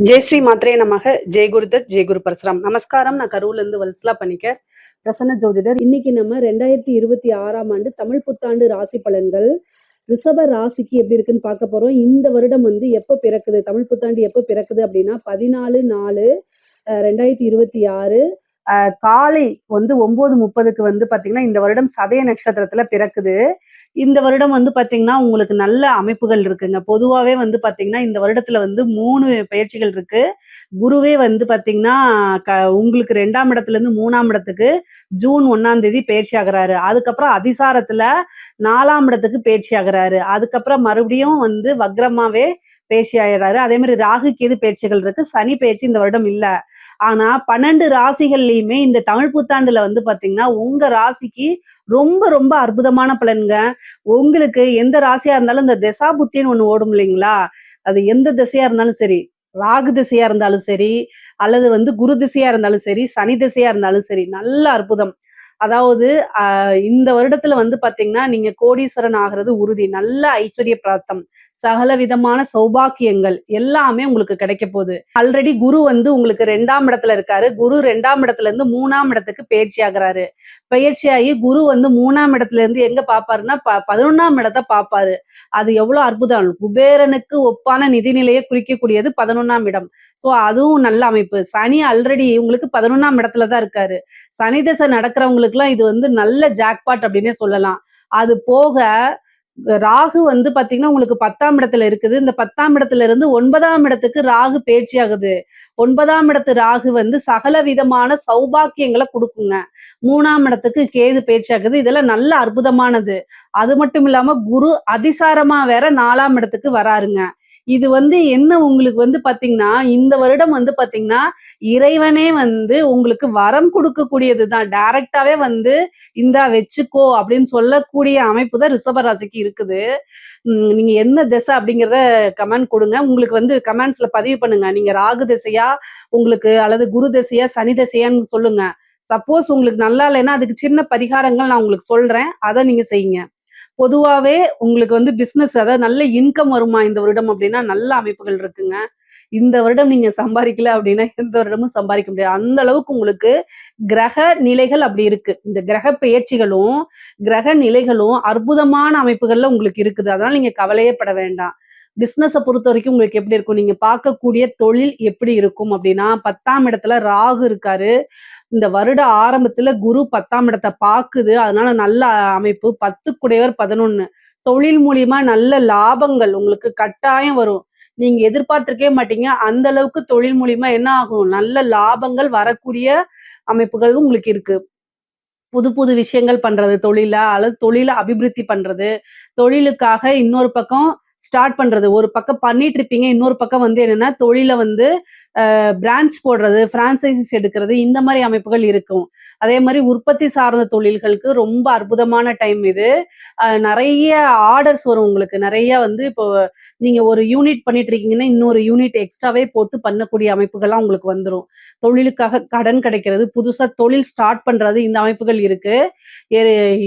ஜெய் ஸ்ரீ மாத்ரே நமக. ஜெய் குருதத், ஜெய் குரு பரசுராம். நமஸ்காரம். நான் கரூர்ல இருந்து வல்சலா பண்ணிக்க பிரசன்ன ஜோதிடர். இன்னைக்கு நம்ம 2026ஆம் ஆண்டு தமிழ் புத்தாண்டு ராசி பலன்கள் ரிஷப ராசிக்கு எப்படி இருக்குன்னு பார்க்க போறோம். இந்த வருடம் எப்ப பிறக்குது, தமிழ் புத்தாண்டு எப்ப பிறக்குது அப்படின்னா 14/4/2026 காலை 9:30க்கு பாத்தீங்கன்னா இந்த வருடம் சதய நட்சத்திரத்துல பிறக்குது. இந்த வருடம் பாத்தீங்கன்னா உங்களுக்கு நல்ல அமைப்புகள் இருக்குங்க. பொதுவாவே பாத்தீங்கன்னா இந்த வருடத்துல 3 பயிற்சிகள் இருக்கு. குருவே பாத்தீங்கன்னா உங்களுக்கு 2ஆம் இடத்துல இருந்து 3ஆம் இடத்துக்கு ஜூன் 1ஆம் தேதி பயிற்சி ஆகுறாரு. அதுக்கப்புறம் அதிசாரத்துல 4ஆம் இடத்துக்கு பயிற்சி ஆகுறாரு. அதுக்கப்புறம் மறுபடியும் வக்ரமாவே பயிற்சி ஆயிடுறாரு. அதே மாதிரி ராகு கேது பயிற்சிகள் இருக்கு. சனி பயிற்சி இந்த வருடம் இல்ல. ஆனா 12 ராசிகள்லயுமே இந்த தமிழ் புத்தாண்டுல பாத்தீங்கன்னா உங்க ராசிக்கு ரொம்ப ரொம்ப அற்புதமான பலன்க. உங்களுக்கு எந்த ராசியா இருந்தாலும் இந்த திசா புத்தின்னு ஒண்ணு ஓடும் இல்லைங்களா, அது எந்த திசையா இருந்தாலும் சரி, ராகு திசையா இருந்தாலும் சரி, அல்லது குரு திசையா இருந்தாலும் சரி, சனி திசையா இருந்தாலும் சரி, நல்ல அற்புதம். அதாவது இந்த வருடத்துல பாத்தீங்கன்னா நீங்க கோடீஸ்வரன் ஆகிறது உறுதி. நல்ல ஐஸ்வர்ய பிராப்தம், சகல விதமான சௌபாக்கியங்கள் எல்லாமே உங்களுக்கு கிடைக்க போகுது. ஆல்ரெடி குரு உங்களுக்கு 2ஆம் இடத்துல இருக்காரு. குரு 2ஆம் இடத்துல இருந்து 3ஆம் இடத்துக்கு பயிற்சி ஆகுறாரு. பயிற்சியாகி குரு 3ஆம் இடத்துல இருந்து எங்க பாப்பாருன்னா 11ஆம் இடத்தை பாப்பாரு. அது எவ்வளவு அற்புதம். குபேரனுக்கு ஒப்பான நிதிநிலையை குறிக்கக்கூடியது 11ஆம் இடம். சோ அதுவும் நல்ல அமைப்பு. சனி ஆல்ரெடி உங்களுக்கு 11ஆம் இடத்துலதான் இருக்காரு. சனி தசை நடக்கிறவங்களுக்கு எல்லாம் இது நல்ல ஜாக்பாட் அப்படின்னே சொல்லலாம். அது போக ராகு பாத்தீங்கன்னா உங்களுக்கு 10ஆம் இடத்துல இருக்குது. இந்த 10ஆம் இடத்துல இருந்து 9ஆம் இடத்துக்கு ராகு பயிற்சி ஆகுது. 9ஆம் இடத்து ராகு சகல விதமான சௌபாக்கியங்களை கொடுக்குங்க. 3ஆம் இடத்துக்கு கேது பயிற்சி ஆகுது. இதெல்லாம் நல்ல அற்புதமானது. அது மட்டும் இல்லாம குரு அதிசாரமா வேற 4ஆம் இடத்துக்கு வராருங்க. இது என்ன உங்களுக்கு பாத்தீங்கன்னா இந்த வருடம் பாத்தீங்கன்னா இறைவனே உங்களுக்கு வரம் கொடுக்கக்கூடியதுதான். டைரக்டாவே இந்தா வச்சுக்கோ அப்படின்னு சொல்லக்கூடிய அமைப்பு தான் ரிஷப ராசிக்கு இருக்குது. நீங்க என்ன திசை அப்படிங்கிறத கமெண்ட் கொடுங்க. உங்களுக்கு கமெண்ட்ஸ்ல பதிவு பண்ணுங்க. நீங்க ராகு திசையா உங்களுக்கு, அல்லது குரு திசையா, சனி திசையான்னு சொல்லுங்க. சப்போஸ் உங்களுக்கு நல்லா இல்லைன்னா அதுக்கு சின்ன பரிகாரங்கள் நான் உங்களுக்கு சொல்றேன், அதை நீங்க செய்யுங்க. பொதுவாவே உங்களுக்கு பிசினஸ், அதாவது நல்ல இன்கம் வருமா இந்த வருடம் அப்படின்னா நல்ல அமைப்புகள் இருக்குங்க. இந்த வருடம் நீங்க சம்பாதிக்கல அப்படின்னா எந்த வருடமும் சம்பாதிக்க முடியாது. அந்த அளவுக்கு உங்களுக்கு கிரக நிலைகள் அப்படி இருக்கு. இந்த கிரக பெயர்ச்சிகளும் கிரக நிலைகளும் அற்புதமான அமைப்புகள்ல உங்களுக்கு இருக்குது. அதனால நீங்க கவலையே பட வேண்டாம். பிசினஸை பொறுத்த வரைக்கும் உங்களுக்கு எப்படி இருக்கும், நீங்க பார்க்கக்கூடிய தொழில் எப்படி இருக்கும் அப்படின்னா 10ஆம் இடத்துல ராகு இருக்காரு. இந்த வருட ஆரம்பத்துல குரு 10ஆம் இடத்தை பாக்குது. அதனால நல்ல அமைப்பு. 10 குடையவர் 11. தொழில் மூலியமா நல்ல லாபங்கள் உங்களுக்கு கட்டாயம் வரும். நீங்க எதிர்பார்த்திருக்கவே மாட்டீங்க. அந்த அளவுக்கு தொழில் மூலியமா என்ன ஆகும், நல்ல லாபங்கள் வரக்கூடிய அமைப்புகள் உங்களுக்கு இருக்கு. புது புது விஷயங்கள் பண்றது தொழில, அல்லது தொழில அபிவிருத்தி பண்றது, தொழிலுக்காக இன்னொரு பக்கம் ஸ்டார்ட் பண்றது. ஒரு பக்கம் பண்ணிட்டு இருப்பீங்க, இன்னொரு பக்கம் என்னன்னா தொழில பிரான்ச் போடுறது, பிரான்சைசிஸ் எடுக்கிறது, இந்த மாதிரி அமைப்புகள் இருக்கும். அதே மாதிரி உற்பத்தி சார்ந்த தொழில்களுக்கு ரொம்ப அற்புதமான டைம் இது. நிறைய ஆர்டர்ஸ் வரும் உங்களுக்கு. நிறைய இப்போ நீங்க ஒரு யூனிட் பண்ணிட்டு இருக்கீங்கன்னா இன்னொரு யூனிட் எக்ஸ்ட்ராவே போட்டு பண்ணக்கூடிய அமைப்புகள்லாம் உங்களுக்கு வந்துடும். தொழிலுக்காக கடன் கிடைக்கிறது, புதுசா தொழில் ஸ்டார்ட் பண்றது, இந்த அமைப்புகள் இருக்கு.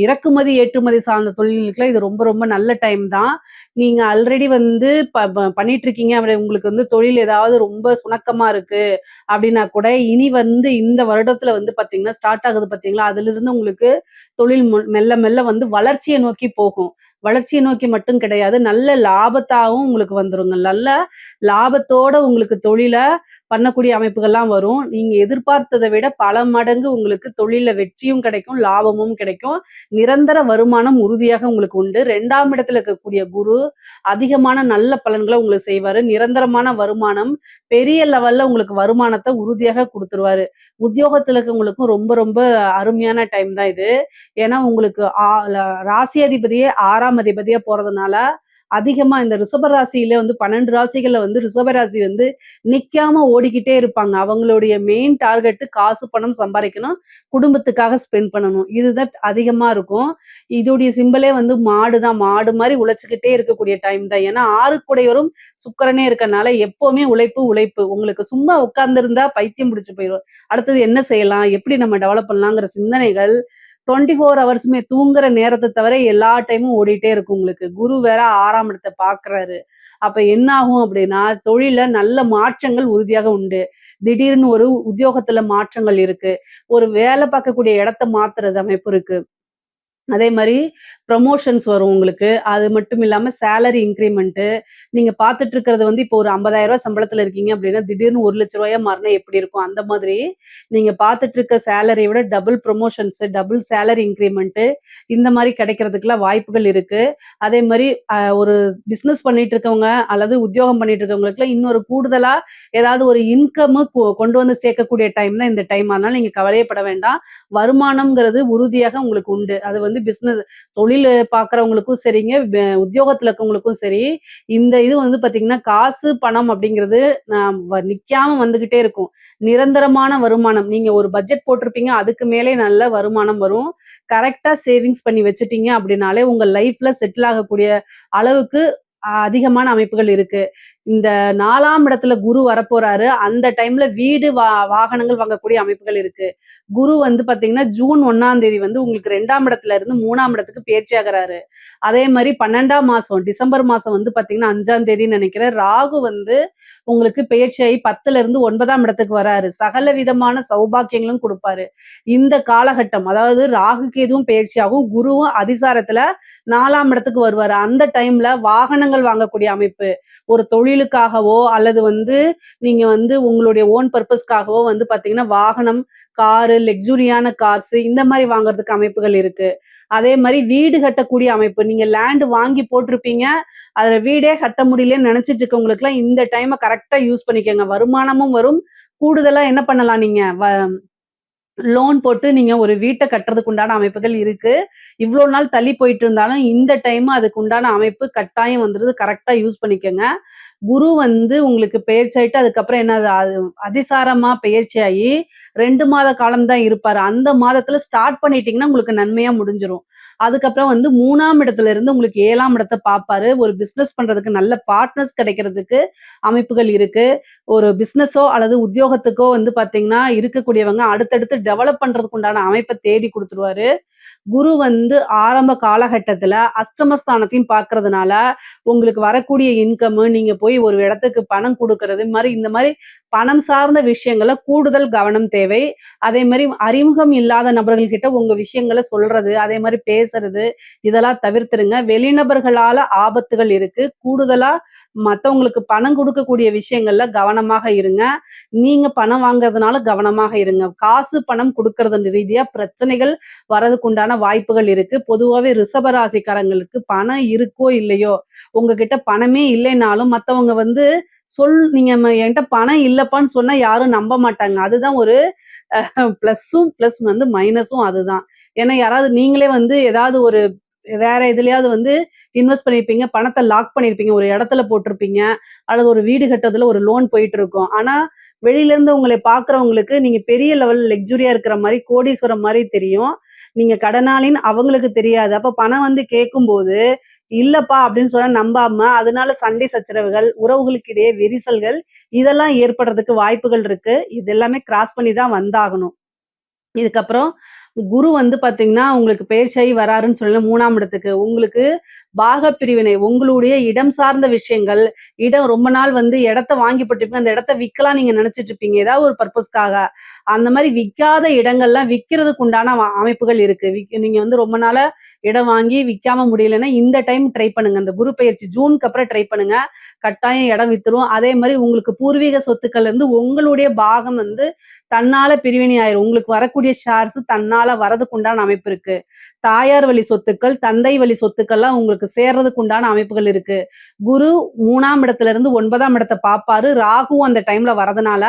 இறக்குமதி ஏற்றுமதி சார்ந்த தொழிலுக்குலாம் இது ரொம்ப ரொம்ப நல்ல டைம் தான். நீங்க ஆல்ரெடி பண்ணிட்டு இருக்கீங்க, உங்களுக்கு தொழில் ஏதாவது ரொம்ப சுணக்கமா இருக்கு அப்படின்னா கூட இனி இந்த வருடத்துல பாத்தீங்கன்னா ஸ்டார்ட் ஆகுது பாத்தீங்களா, அதுல இருந்து உங்களுக்கு தொழில் மெல்ல மெல்ல வளர்ச்சியை நோக்கி போகும். வளர்ச்சியை நோக்கி மட்டும் கிடையாது, நல்ல லாபத்தாகவும் உங்களுக்கு வந்துருங்க. நல்ல லாபத்தோட உங்களுக்கு தொழில பண்ணக்கூடிய அமைப்புகள்லாம் வரும். நீங்க எதிர்பார்த்ததை விட பல மடங்கு உங்களுக்கு தொழில வெற்றியும் கிடைக்கும், லாபமும் கிடைக்கும். நிரந்தர வருமானம் உறுதியாக உங்களுக்கு உண்டு. 2ஆம் இடத்துல இருக்கக்கூடிய குரு அதிகமான நல்ல பலன்களை உங்களுக்கு செய்வாரு. நிரந்தரமான வருமானம், பெரிய லெவல்ல உங்களுக்கு வருமானத்தை உறுதியாக கொடுத்துருவாரு. உத்தியோகத்துல இருக்கவங்களுக்கும் ரொம்ப ரொம்ப அருமையான டைம் தான் இது. ஏன்னா உங்களுக்கு ராசி அதிபதியே 6ஆம் அதிபதியா போறதுனால அதிகமா இந்த ரிஷப ராசியில 12 ராசிகள்ல ரிஷப ராசி நிக்காம ஓடிக்கிட்டே இருப்பாங்க. அவங்களுடைய மெயின் டார்கெட் காசு பணம் சம்பாதிக்கணும், குடும்பத்துக்காக ஸ்பெண்ட் பண்ணணும். இதுதான் அதிகமா இருக்கும். இதோடைய சிம்பலே மாடுதான். மாடு மாதிரி உழைச்சுக்கிட்டே இருக்கக்கூடிய டைம் தான். ஏன்னா 6 கூடையவரும் சுக்கிரனே இருக்கனால எப்பவுமே உழைப்பு உழைப்பு. உங்களுக்கு சும்மா உட்கார்ந்து இருந்தா பைத்தியம் பிடிச்சு போயிடும். அடுத்தது என்ன செய்யலாம், எப்படி நம்ம டெவலப் பண்ணலாங்கிற சிந்தனைகள் 24 ஹவர்ஸுமே தூங்குற நேரத்த தவிர எல்லா டைமும் ஓடிட்டே இருக்கும் உங்களுக்கு. குரு வேற 6ஆம் இடத்த பார்க்குறாரு. அப்ப என்ன ஆகும் அப்படின்னா, தொழில்ல நல்ல மாற்றங்கள் உறுதியாக உண்டு. திடீர்னு ஒரு உத்தியோகத்துல மாற்றங்கள் இருக்கு. ஒரு வேலை பார்க்கக்கூடிய இடத்த மாத்துறது அமைப்பு இருக்கு. அதே மாரி ப்ரமோஷன்ஸ் வரும் உங்களுக்கு. அது மட்டும் இல்லாம சேலரி இன்கிரிமென்ட்டு. நீங்க பார்த்துட்டு இருக்கிறது வந்து இப்போ ஒரு ரூ. 50,000 சம்பளத்துல இருக்கீங்க அப்டின்னா, திடீர்னு ரூ. 1,00,000 மாறுனா எப்படி இருக்கும்? அந்த மாதிரி நீங்க பார்த்துட்டு இருக்க சேலரிய விட டபுள் ப்ரமோஷன்ஸ், டபுள் சேலரி இன்கிரிமென்ட்டு இந்த மாரி கிடைக்கிறதுக்குலாம் வாய்ப்புகள் இருக்கு. அதே மாரி ஒரு பிசினஸ் பண்ணிட்டு இருக்கவங்க அல்லது உத்தியோகம் பண்ணிட்டு இருக்கவங்களுக்குலாம் இன்னொரு கூடுதலா ஏதாவது ஒரு இன்கம்மு கொண்டு வந்து சேர்க்கக்கூடிய டைம் தான் இந்த டைம். அதனால நீங்க கவலையே பட வேண்டாம். வருமானம்ங்கிறது உறுதியாக உங்களுக்கு உண்டு. அது வந்து பிசினஸ் தொழில் பார்க்குறவங்களுக்கும் சரிங்க, உத்தியோகத்துல இருக்கவங்களுக்கும் சரி, இந்த இது வந்து பார்த்தீங்கன்னா, காசு, பணம் அப்படிங்கிறது நிக்காம வந்துகிட்டே இருக்கும். நிரந்தரமான வருமானம். நீங்க ஒரு பட்ஜெட் போட்டிருப்பீங்க. அதுக்கு மேலே நல்ல வருமானம் வரும். கரெக்ட்டா சேவிங்ஸ் பண்ணி வச்சுட்டீங்க அப்படின்னாலே, உங்க லைஃப்ல செட்டில் ஆகக்கூடிய அளவுக்கு அதிகமான அமைப்புகள் இருக்கு. இந்த 4ஆம் இடத்துல குரு வரப்போறாரு. அந்த டைம்ல வீடு, வாகனங்கள் வாங்கக்கூடிய அமைப்புகள் இருக்கு. குரு வந்து பார்த்தீங்கன்னா, ஜூன் 1ஆம் தேதி வந்து உங்களுக்கு 2ஆம் இடத்துல இருந்து 3ஆம் இடத்துக்கு பெயர்ச்சியாகுறாரு. அதே மாரி 12ஆம் மாசம் டிசம்பர் மாசம் வந்து பார்த்தீங்கன்னா, 5ஆம் தேதின்னு நெனைக்கிறேன். ராகு வந்து உங்களுக்கு பெயர்ச்சியாகி 10ல இருந்து 9ஆம் இடத்துக்கு வராரு. சகல விதமான சௌபாக்கியங்களும் குடுப்பாரு. இந்த காலகட்டம் அதாவது ராகு, கேதுவும் பெயர்ச்சியாகும். குருவும் அதிசாரத்துல 4ஆம் இடத்துக்கு வருவாரு. அந்த டைம்ல வாகனங்கள் வாங்கக்கூடிய அமைப்பு. ஒரு தொழிலுக்காகவோ, அல்லது வந்து நீங்க வந்து உங்களுடைய ஓன் பர்ப்பஸ்க்காகவோ வந்து பார்த்தீங்கன்னா, வாகனம், காரு, லக்ஸூரியான கார்ஸ் இந்த மாரி வாங்குறதுக்கு அமைப்புகள் இருக்கு. அதே மாரி வீடு கட்டக்கூடிய அமைப்பு. நீங்க லேண்ட் வாங்கி போட்டிருப்பீங்க. அதுல வீடே கட்ட முடியலன்னு நெனச்சிட்டு இருக்கவங்களுக்குலாம் இந்த டைம கரெக்ட்டா யூஸ் பண்ணிக்கங்க. வருமானமும் வரும். கூடுதலா என்ன பண்ணலாம் நீங்க? லோன் போட்டு நீங்க ஒரு வீட்ட கட்டுறதுக்கு உண்டான அமைப்புகள் இருக்கு. இவ்ளோ நாள் தள்ளி போயிட்டு இருந்தாலும், இந்த டைம் அதுக்கு உண்டான அமைப்பு கட்டாயம் வந்துருது. கரெக்ட்டா யூஸ் பண்ணிக்கங்க. குரு வந்து உங்களுக்கு பெயர்ச்சியாயிட்டு அதுக்கப்புறம் என்னது அதிசாரமா பெயர்ச்சியாயி 2 மாத காலம் தான் இருப்பாரு. அந்த மாதத்துல ஸ்டார்ட் பண்ணிட்டீங்கன்னா, உங்களுக்கு நன்மையா முடிஞ்சிரும். அதுக்கப்புறம் வந்து 3ஆம் இடத்துல இருந்து உங்களுக்கு 7ஆம் இடத்த பார்ப்பாரு. ஒரு பிசினஸ் பண்றதுக்கு நல்ல பார்ட்னர்ஸ் கிடைக்கிறதுக்கு அமைப்புகள் இருக்கு. ஒரு பிசினஸோ அல்லது உத்தியோகத்துக்கோ வந்து பார்த்தீங்கன்னா, இருக்கக்கூடியவங்க அடுத்தடுத்து டெவலப் பண்றதுக்கு உண்டான அமைப்ப தேடி குடுத்துருவாரு. குரு வந்து ஆரம்ப காலகட்டத்துல அஷ்டமஸ்தானத்தையும் பார்க்கறதுனால, உங்களுக்கு வரக்கூடிய இன்கம் நீங்க போய் ஒரு இடத்துக்கு பணம் குடுக்குறது மாரி இந்த மாரி பணம் சார்ந்த விஷயங்கள்ல கூடுதல் கவனம் தேவை. அதே மாரி அறிமுகம் இல்லாத நபர்கள் கிட்ட உங்க விஷயங்கள சொல்றது, அதே மாரி பேசுறது இதெல்லாம் தவிர்த்துருங்க. வெளிநபர்களால ஆபத்துகள் இருக்கு. கூடுதலா மத்தவங்களுக்கு பணம் குடுக்கக்கூடிய விஷயங்கள்ல கவனமாக இருங்க. நீங்க பணம் வாங்குறதுனால கவனமாக இருங்க. காசு, பணம் குடுக்கறது ரீதியா பிரச்சனைகள் வரதுக்கு உண்டான வாய்ப்புகள் இருக்கு. பொதுவாவே ரிஷப ராசிக்காரங்களுக்கு பணம் இருக்கோ இல்லையோ, உங்ககிட்ட பணமே இல்லைனாலும் மத்தவங்க வந்து நீங்க என்ட்ட பணம் இல்லப்பான்னு சொன்னா யாரும் நம்ப மாட்டாங்க. அதுதான் ஒரு பிளஸ்ஸும் பிளஸ் வந்து மைனஸும் அதுதான். ஏன்னா யாராவது நீங்களே வந்து ஏதாவது ஒரு வேற எதுலயாவது வந்து இன்வெஸ்ட் பண்ணியிருப்பீங்க. பணத்த லாக் பண்ணியிருப்பீங்க. ஒரு இடத்துல போட்டிருப்பீங்க. அல்லது ஒரு வீடு கட்டுறதுல ஒரு லோன் போயிட்டு இருக்கும். ஆனா, வெளியில இருந்து உங்களை பார்க்கிறவங்களுக்கு நீங்க பெரிய லெவல் லக்ஸூரியா இருக்கிற மாரி, கோடீஸ்வரன் மாரி தெரியும். நீங்க கடனாளின்னு அவங்களுக்கு தெரியாது. அப்ப பணம் வந்து கேட்கும்போது, இல்லப்பா அப்படின்னு சொன்னா நம்பாம, அதனால சண்டை சச்சரவுகள், உறவுகளுக்கு இடையே விரிசல்கள் இதெல்லாம் ஏற்படுறதுக்கு வாய்ப்புகள் இருக்கு. இது எல்லாமே கிராஸ் பண்ணி தான் வந்தாகணும். இதுக்கப்புறம் குரு வந்து பார்த்தீங்கன்னா, உங்களுக்கு பெயர்ச்சியாகி வராருன்னு சொல்லல 3ஆம் இடத்துக்கு. உங்களுக்கு பாகப் பிரிவினை, உங்களுடைய இடம் சார்ந்த விஷயங்கள், இடம் ரொம்ப நாள் வந்து இடத்த வாங்கி போட்டிருப்பீங்க. அந்த இடத்த விக்கலாம் நீங்க நினைச்சிட்டு இருப்பீங்க. ஏதாவது ஒரு பர்ப்பஸ்க்காக. அந்த மாரி விக்காத இடங்கள்லாம் விக்கிறதுக்கு உண்டான அமைப்புகள் இருக்கு. நீங்க வந்து ரொம்ப நாளா இடம் வாங்கி விக்காம முடியலன்னா, இந்த டைம் ட்ரை பண்ணுங்க. இந்த குரு பெயர்ச்சி ஜூனுக்கு அப்புறம் ட்ரை பண்ணுங்க. கட்டாயம் இடம் வித்துரும். அதே மாரி உங்களுக்கு பூர்வீக சொத்துக்கள்ல இருந்து உங்களுடைய பாகம் வந்து தன்னால பிரிவினை ஆயிரும். உங்களுக்கு வரக்கூடிய ஷேர்ஸ் தன்னால வரதுக்கு உண்டான அமைப்பு இருக்கு. தாயார் வழி சொத்துக்கள், தந்தை வழி சொத்துக்கள்லாம் உங்களுக்கு சேர்றதுக்கு உண்டான அமைப்புகள் இருக்கு. குரு 3ஆம் இடத்துல இருந்து 9ஆம் இடத்த பார்ப்பாரு. ராகுவும் அந்த டைம்ல வரதுனால,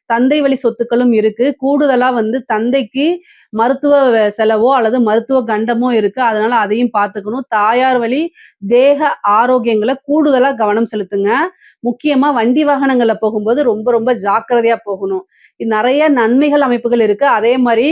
தந்தை வழி சொத்துக்களும் இருக்கு. கூடுதலா வந்து தந்தைக்கு மருத்துவ செலவோ அல்லது மருத்துவ கண்டமோ இருக்கு. அதனால அதையும் பார்த்துக்கணும். தாயார் வழி தேக ஆரோக்கியங்கள கூடுதலா கவனம் செலுத்துங்க. முக்கியமா வண்டி வாகனங்கள்ல போகும்போது ரொம்ப ரொம்ப ஜாக்கிரதையா போகணும். நெறைய நன்மைகள் அமைப்புகள் இருக்கு. அதே மாரி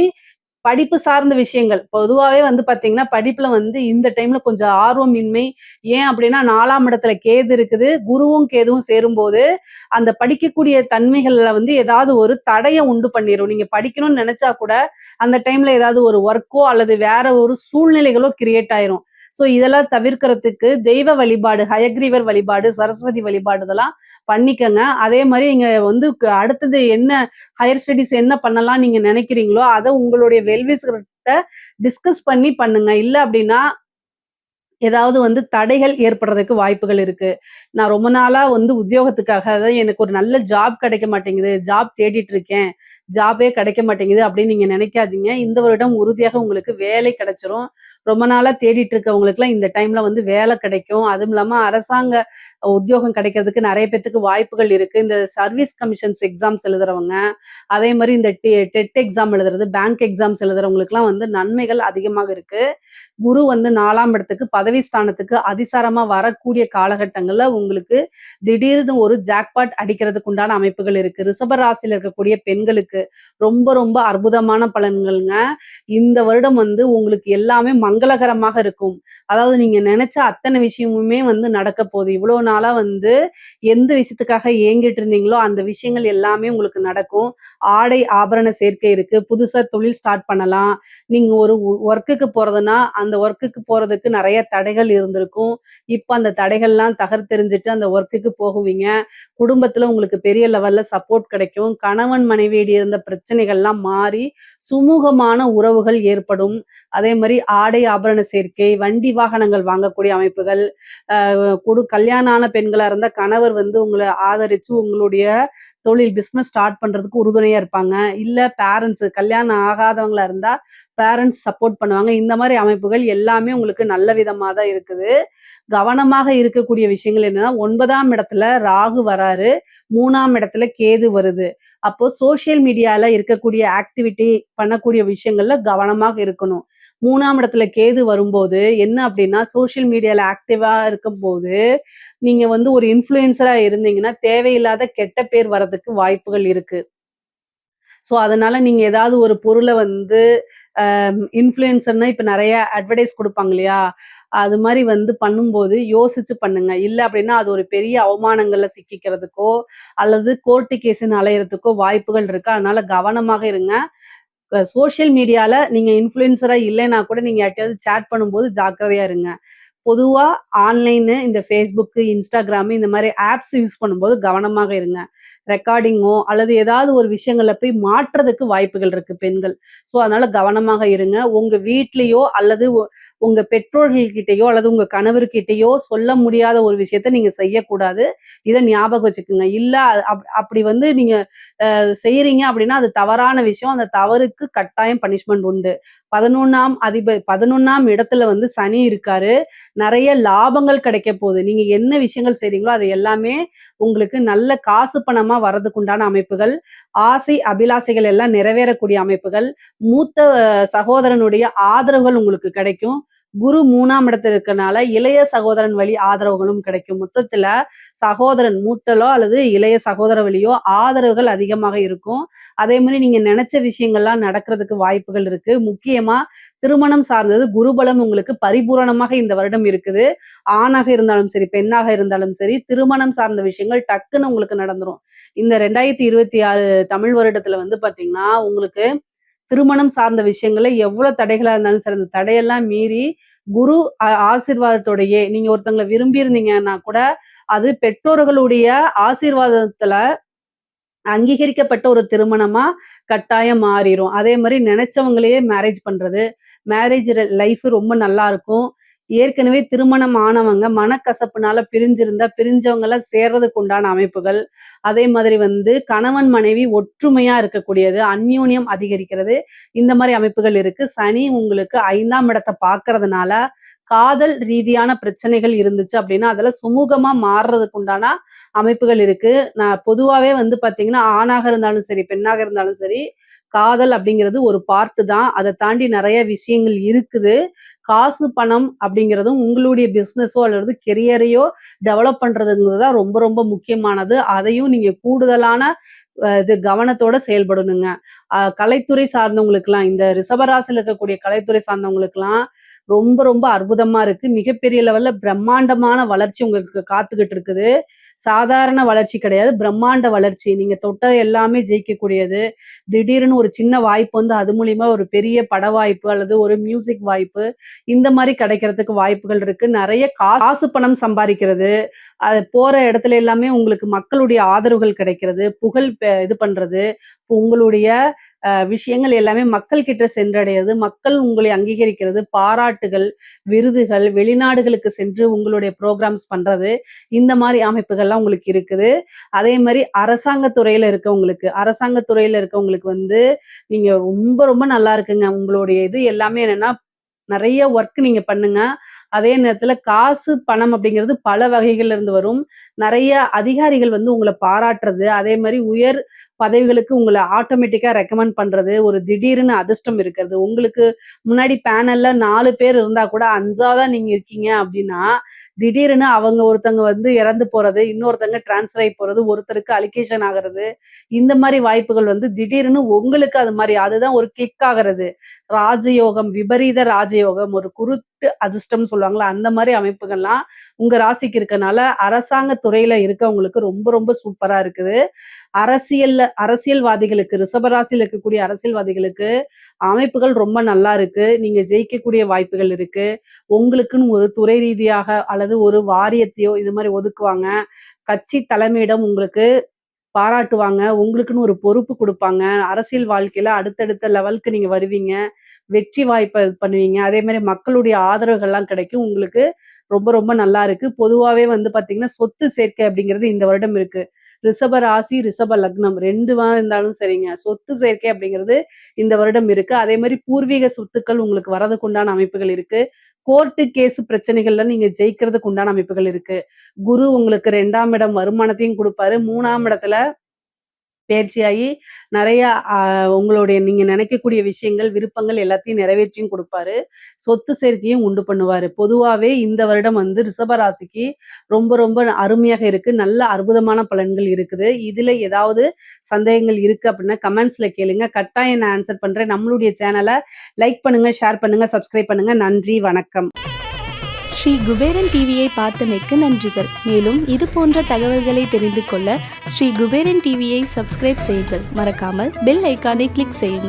படிப்பு சார்ந்த விஷயங்கள். பொதுவாவே வந்து பார்த்தீங்கன்னா, படிப்புல வந்து இந்த டைம்ல கொஞ்சம் ஆர்வமின்மை. ஏன் அப்டின்னா 4ஆம் இடத்துல கேது இருக்குது. குருவும், கேதுவும் சேரும்போது, அந்த படிக்கக்கூடிய தன்மைகள்ல வந்து ஏதாவது ஒரு தடைய உண்டு பண்ணிரும். நீங்க படிக்கணும்னு நெனச்சா கூட, அந்த டைம்ல ஏதாவது ஒரு ஒர்க்கோ அல்லது வேற ஒரு சூழ்நிலைகளோ கிரியேட் ஆயிரும். ஸோ இதெல்லாம் தவிர்க்கிறதுக்கு தெய்வ வழிபாடு, ஹயக்ரீவர் வழிபாடு, சரஸ்வதி வழிபாடு இதெல்லாம் பண்ணிக்கங்க. அதே மாரி நீங்க வந்து அடுத்தது என்ன ஹையர் ஸ்டடீஸ் என்ன பண்ணலாம் நீங்க நினைக்கிறீங்களோ, அத உங்களுடைய வெல்விஷர்கிட்ட டிஸ்கஸ் பண்ணி பண்ணுங்க. இல்ல அப்டின்னா, ஏதாவது வந்து தடைகள் ஏற்படுறதுக்கு வாய்ப்புகள் இருக்கு. நான் ரொம்ப நாளா வந்து உத்தியோகத்துக்காக அதாவது எனக்கு ஒரு நல்ல ஜாப் கிடைக்க மாட்டேங்குது. ஜாப் தேடிட்டு இருக்கேன். ஜாபே கிடைக்க மாட்டேங்குது அப்படின்னு நீங்க நினைக்காதீங்க. இந்த வருடம் உறுதியாக உங்களுக்கு வேலை கிடைச்சிரும். ரொம்ப நாளா தேடிட்டு இருக்கவங்களுக்குலாம் இந்த டைம்ல வந்து வேலை கிடைக்கும். அதுவும் இல்லாம அரசாங்க உத்தியோகம் கிடைக்கிறதுக்கு நெறைய பேத்துக்கு வாய்ப்புகள் இருக்கு. இந்த சர்வீஸ் கமிஷன்ஸ் எக்ஸாம்ஸ் எழுதுறவங்க, அதே மாரி இந்த டெட் எக்ஸாம் எழுதுறது, பேங்க் எக்ஸாம்ஸ் எழுதுறவங்களுக்குலாம் வந்து நன்மைகள் அதிகமாக இருக்கு. குரு வந்து 4ஆம் இடத்துக்கு பதவி ஸ்தானத்துக்கு அதிசாரமா வரக்கூடிய காலகட்டங்கள்ல உங்களுக்கு திடீர்னு ஒரு ஜாக்பாட் அடிக்கிறதுக்கு உண்டான அமைப்புகள் இருக்கு. ரிஷப ராசியில இருக்கக்கூடிய பெண்களுக்கு ரொம்ப ரொம்ப அற்புதமான பலன்கள்ங்க. இந்த வருடம் வந்து உங்களுக்கு எல்லாமே மங்களகரமாக இருக்கும். அதாவது நீங்க நெனச்ச அத்தன விஷயமுமே வந்து நடக்க போகுது. இவ்வளோ நாளா வந்து எந்த விஷயத்துக்காக ஏங்கிட்டு இருந்தீங்களோ, அந்த விஷயங்கள் எல்லாமே உங்களுக்கு நடக்கும். ஆடை, ஆபரண சேர்க்கை இருக்கு. புதுசா தொழில் ஸ்டார்ட் பண்ணலாம். நீங்க ஒரு ஒர்க்குக்கு போறதுன்னா, அந்த ஒர்க்குக்கு போறதுக்கு நெறைய தடைகள் இருந்திருக்கும். இப்ப அந்த தடைகள்லாம் தகர்த்தெறிஞ்சுட்டு அந்த ஒர்க்குக்கு போகுவீங்க. குடும்பத்துல உங்களுக்கு பெரிய லெவல்ல சப்போர்ட் கிடைக்கும். கணவன் மனைவியிடையே இருந்த பிரச்சனைகள்லாம் மாறி, சுமூகமான உறவுகள் ஏற்படும். அதே மாரி ஆடை, ஆபரண சேர்க்கை, வண்டி வாகனங்கள் வாங்கக்கூடிய அமைப்புகள், அ கல்யாணம் ஆன பெண்களா இருந்தா கணவர் வந்து உங்கள ஆதரிச்சு உங்களுடைய தொழில் பிசினஸ் ஸ்டார்ட் பண்றதுக்கு உறுதுணையா இருப்பாங்க. இல்ல பேரண்ட்ஸ் கல்யாணம் ஆகாதவங்களா இருந்தா, பேரண்ட்ஸ் சப்போர்ட் பண்ணுவாங்க. இந்த மாரி அமைப்புகள் எல்லாமே உங்களுக்கு நல்ல விதமா தான் இருக்குது. கவனமாக இருக்கக்கூடிய விஷயங்கள் என்னன்னா, 9ஆம் இடத்துல ராகு வராரு. 3ஆம் இடத்துல கேது வருது. அப்போ சோசியல் மீடியால இருக்கக்கூடிய ஆக்டிவிட்டி பண்ணக்கூடிய விஷயங்கள்ல கவனமாக இருக்கணும். 3ஆம் இடத்துல கேது வரும்போது என்ன அப்டின்னா, சோசியல் மீடியால ஆக்டிவா இருக்கும்போது, நீங்க வந்து ஒரு இன்ஃப்ளூயன்சரா இருந்தீங்கன்னா, தேவையில்லாத கெட்ட பேர் வரதுக்கு வாய்ப்புகள் இருக்கு. ஸோ, அதனால நீங்க ஏதாவது ஒரு பொருள வந்து இன்ஃப்ளூயன்சர்னா இப்ப நெறைய அட்வர்டைஸ் குடுப்பாங்க இல்லையா? அது மாரி வந்து பண்ணும்போது யோசிச்சு பண்ணுங்க. இல்ல அப்டின்னா, அது ஒரு பெரிய அவமானங்கள்ல சிக்கிக்கிறதுக்கோ, அல்லது கோர்ட்டு கேஸ்ன்னு அலையறதுக்கோ வாய்ப்புகள் இருக்கு. அதனால கவனமாக இருங்க. சோசியல் மீடியால நீங்க இன்ஃப்ளூயன்சரா இல்லைன்னா கூட நீங்க யார்ட்டயாவது சாட் பண்ணும்போது ஜாக்கிரதையா இருங்க. பொதுவா ஆன்லைனு இந்த Facebook, Instagram இந்த மாரி ஆப்ஸ் யூஸ் பண்ணும்போது கவனமாக இருங்க. ரெக்கார்டிங்கோ அல்லது ஏதாவது ஒரு விஷயங்கள்ல போய் மாட்றதுக்கு வாய்ப்புகள் இருக்கு பெண்கள். ஸோ அதனால கவனமாக இருங்க. உங்க வீட்லயோ அல்லது உங்க பெற்றோர்கள் கிட்டயோ அல்லது உங்க கணவர்கிட்டயோ சொல்ல முடியாத ஒரு விஷயத்த நீங்க செய்யக்கூடாது. இத ஞாபகம் வச்சுக்கங்க. இல்ல அப்படி வந்து நீங்க செய்றீங்க அப்படின்னா, அது தவறான விஷயம். அந்த தவறுக்கு கட்டாயம் பனிஷ்மென்ட் உண்டு. 11ஆம் இடத்துல வந்து சனி இருக்காரு. நெறைய லாபங்கள் கிடைக்க போகுது. நீங்க என்ன விஷயங்கள் செய்றீங்களோ, அது எல்லாமே உங்களுக்கு நல்ல காசு பணமா வர்றதுக்கு உண்டான அமைப்புகள், ஆசை, அபிலாசைகள் எல்லாம் நிறைவேறக்கூடிய அமைப்புகள், மூத்த சகோதரனுடைய ஆதரவுகள் உங்களுக்கு கிடைக்கும். குரு 3ஆம் இடத்துல இருக்கனால, இளைய சகோதரன் வழி ஆதரவுகளும் கிடைக்கும். மொத்தத்துல சகோதரன் மூத்தலோ அல்லது இளைய சகோதர வழியோ ஆதரவுகள் அதிகமாக இருக்கும். அதே மாரி நீங்க நெனச்ச விஷயங்கள்லாம் நடக்கிறதுக்கு வாய்ப்புகள் இருக்கு. முக்கியமா திருமணம் சார்ந்தது குருபலம் உங்களுக்கு பரிபூரணமாக இந்த வருடம் இருக்குது. ஆணாக இருந்தாலும் சரி, பெண்ணாக இருந்தாலும் சரி, திருமணம் சார்ந்த விஷயங்கள் டக்குன்னு உங்களுக்கு நடந்துரும். இந்த 2026 தமிழ் வருடத்துல வந்து பாத்தீங்கன்னா, உங்களுக்கு திருமணம் சார்ந்த விஷயங்கள்ல எவ்வளோ தடைகளா இருந்தாலும் சரி, அந்த தடையெல்லாம் மீறி குரு ஆசீர்வாதத்தோடயே நீங்க ஒருத்தங்கள விரும்பியிருந்தீங்கன்னா கூட, அது பெற்றோர்களுடைய ஆசீர்வாதத்துல அங்கீகரிக்கப்பட்ட ஒரு திருமணமா கட்டாயம் மாறிரும். அதே மாரி நெனச்சவங்களையே மேரேஜ் பண்றது. மேரேஜ் லைஃப் ரொம்ப நல்லா இருக்கும். ஏற்கனவே திருமணம் ஆனவங்க மனக்கசப்புனால பிரிஞ்சிருந்தா, பிரிஞ்சவங்கலாம் சேர்றதுக்கு உண்டான அமைப்புகள். அதே மாதிரி வந்து கணவன், மனைவி ஒற்றுமையா இருக்கக்கூடியது, அந்யோன்யம் அதிகரிக்கிறது. இந்த மாரி அமைப்புகள் இருக்கு. சனி உங்களுக்கு 5ஆம் இடத்த பார்க்கறதுனால, காதல் ரீதியான பிரச்சனைகள் இருந்துச்சு அப்டின்னா, அதெல்லாம் சுமூகமா மாறுறதுக்கு உண்டான அமைப்புகள் இருக்கு. நான் பொதுவாவே வந்து பார்த்தீங்கன்னா, ஆணாக இருந்தாலும் சரி, பெண்ணாக இருந்தாலும் சரி, காதல் அப்படிங்கிறது ஒரு பார்ட் தான். அத தாண்டி நெறைய விஷயங்கள் இருக்குது. காசு, பணம் அப்படிங்கிறதும் உங்களுடைய பிசினஸோ அல்லது கெரியரையோ டெவலப் பண்றதுங்கிறது தான் ரொம்ப ரொம்ப முக்கியமானது. அதையும் நீங்க கூடுதலான இது கவனத்தோட செயல்படணுங்க. கலைத்துறை சார்ந்தவங்களுக்குலாம் இந்த ரிஷபராசியில இருக்கக்கூடிய கலைத்துறை சார்ந்தவங்களுக்குலாம் ரொம்ப ரொம்ப அற்புதமா இருக்கு. மிகப்பெரிய லெவல்ல பிரம்மாண்டமான வளர்ச்சி உங்களுக்கு காத்துக்கிட்டு இருக்குது. சாதாரண வளர்ச்சி கிடையாது. பிரம்மாண்ட வளர்ச்சி. நீங்க தொட்ட எல்லாமே ஜெயிக்கக்கூடியது. திடீர்னு ஒரு சின்ன வாய்ப்பு வந்து அது மூலியமா ஒரு பெரிய பட வாய்ப்பு அல்லது ஒரு மியூசிக் வாய்ப்பு, இந்த மாரி கிடைக்கிறதுக்கு வாய்ப்புகள் இருக்கு. நெறைய காசு பணம் சம்பாரிக்கிறது. அது போற இடத்துல எல்லாமே உங்களுக்கு மக்களுடைய ஆதரவுகள் கிடைக்கிறது. புகழ் இது பண்றது. உங்களுடைய விஷயங்கள் எல்லாமே மக்கள் கிட்ட சென்றடையது. மக்கள் உங்களை அங்கீகரிக்கிறது. பாராட்டுகள், விருதுகள், வெளிநாடுகளுக்கு சென்று உங்களுடைய புரோகிராம்ஸ் பண்றது. இந்த மாரி அமைப்புகள்லாம் உங்களுக்கு இருக்குது. அதே மாரி அரசாங்க துறையில இருக்கவங்களுக்கு வந்து நீங்க ரொம்ப ரொம்ப நல்லா இருக்குங்க. உங்களுடைய இது எல்லாமே என்னன்னா, நெறைய ஒர்க் நீங்க பண்ணுங்க. அதே நேரத்துல காசு, பணம் அப்படிங்கிறது பல வகைகள்ல இருந்து வரும். நெறைய அதிகாரிகள் வந்து உங்கள பாராட்டுறது, அதே மாரி உயர் பதவிகளுக்கு உங்கள ஆட்டோமேட்டிக்கா ரெக்கமெண்ட் பண்றது, ஒரு திடீர்னு அதிர்ஷ்டம் இருக்கிறது. உங்களுக்கு முன்னாடி பேனல்ல 4 பேர் இருந்தா கூட 5ஆவதா நீங்க இருக்கீங்க அப்படின்னா, திடீர்னு அவங்க ஒருத்தங்க வந்து இறந்து போறது, இன்னொருத்தங்க ட்ரான்ஸ்ஃபர் ஆயி போறது, ஒருத்தருக்கு அலிகேஷன் ஆகுறது, இந்த மாரி வாய்ப்புகள் வந்து திடீர்னு உங்களுக்கு அது மாரி அதுதான் ஒரு கிளிக் ஆகுறது. ராஜயோகம், விபரீத ராஜயோகம், ஒரு குருட்டு அதிர்ஷ்டம்னு சொல்லுவாங்கல்ல, அந்த மாரி அமைப்புகள்லாம் உங்க ராசிக்கு இருக்கனால, அரசாங்க துறையில இருக்கவங்களுக்கு ரொம்ப ரொம்ப சூப்பரா இருக்குது. அரசியல்வாதிகளுக்கு ரிஷபராசியில இருக்கக்கூடிய அரசியல்வாதிகளுக்கு அமைப்புகள் ரொம்ப நல்லா இருக்கு. நீங்க ஜெயிக்கக்கூடிய வாய்ப்புகள் இருக்கு. உங்களுக்குன்னு ஒரு துறை ரீதியாக அல்லது ஒரு வாரியத்தையோ இது மாரி ஒதுக்குவாங்க. கட்சி தலைமையிடம் உங்களுக்கு பாராட்டுவாங்க. உங்களுக்குன்னு ஒரு பொறுப்பு குடுப்பாங்க. அரசியல் வாழ்க்கையில அடுத்தடுத்த லெவலுக்கு நீங்க வருவீங்க. வெற்றி வாய்ப்ப இது பண்ணுவீங்க. அதே மாரி மக்களுடைய ஆதரவுகள்லாம் கிடைக்கும். உங்களுக்கு ரொம்ப ரொம்ப நல்லா இருக்கு. பொதுவாவே வந்து பார்த்தீங்கன்னா, சொத்து சேர்க்கை அப்படிங்கிறது இந்த வருடம் இருக்கு. ரிஷப ராசி, ரிஷப லக்னம் 2வா இருந்தாலும் சரிங்க. சொத்து சேர்க்கை அப்படிங்கிறது இந்த வருடம் இருக்கு. அதே மாரி பூர்வீக சொத்துக்கள் உங்களுக்கு வரதுக்கு உண்டான அமைப்புகள் இருக்கு. கோர்ட்டு கேஸ் பிரச்சனைகள்ல நீங்க ஜெயிக்கிறதுக்கு உண்டான அமைப்புகள் இருக்கு. குரு உங்களுக்கு 2ஆம் இடம் வருமானத்தையும் குடுப்பாரு. 3ஆம் இடத்துல பயிற்சியாகி நெறைய உங்களுடைய நீங்க நினைக்கக்கூடிய விஷயங்கள், விருப்பங்கள் எல்லாத்தையும் நிறைவேற்றியும் குடுப்பாரு. சொத்து சேர்க்கையும் உண்டு பண்ணுவாரு. பொதுவாவே இந்த வருடம் வந்து ரிஷப ராசிக்கு ரொம்ப ரொம்ப அருமையாக இருக்கு. நல்ல அற்புதமான பலன்கள் இருக்குது. இதுல ஏதாவது சந்தேகங்கள் இருக்கு அப்படின்னா கமெண்ட்ஸ்ல கேளுங்க. கட்டாயம் நான் ஆன்சர் பண்றேன். நம்மளுடைய சேனல லைக் பண்ணுங்க, ஷேர் பண்ணுங்க, சப்ஸ்கிரைப் பண்ணுங்க. நன்றி, வணக்கம். ஸ்ரீ குபேரன் டிவியை பார்த்தமைக்கு நன்றிகள். மேலும் இது போன்ற தகவல்களை தெரிந்து கொள்ள ஸ்ரீ குபேரன் டிவியை சப்ஸ்கிரைப் செய்யுங்கள். மறக்காமல் பெல் ஐக்கானை கிளிக் செய்யுங்கள்.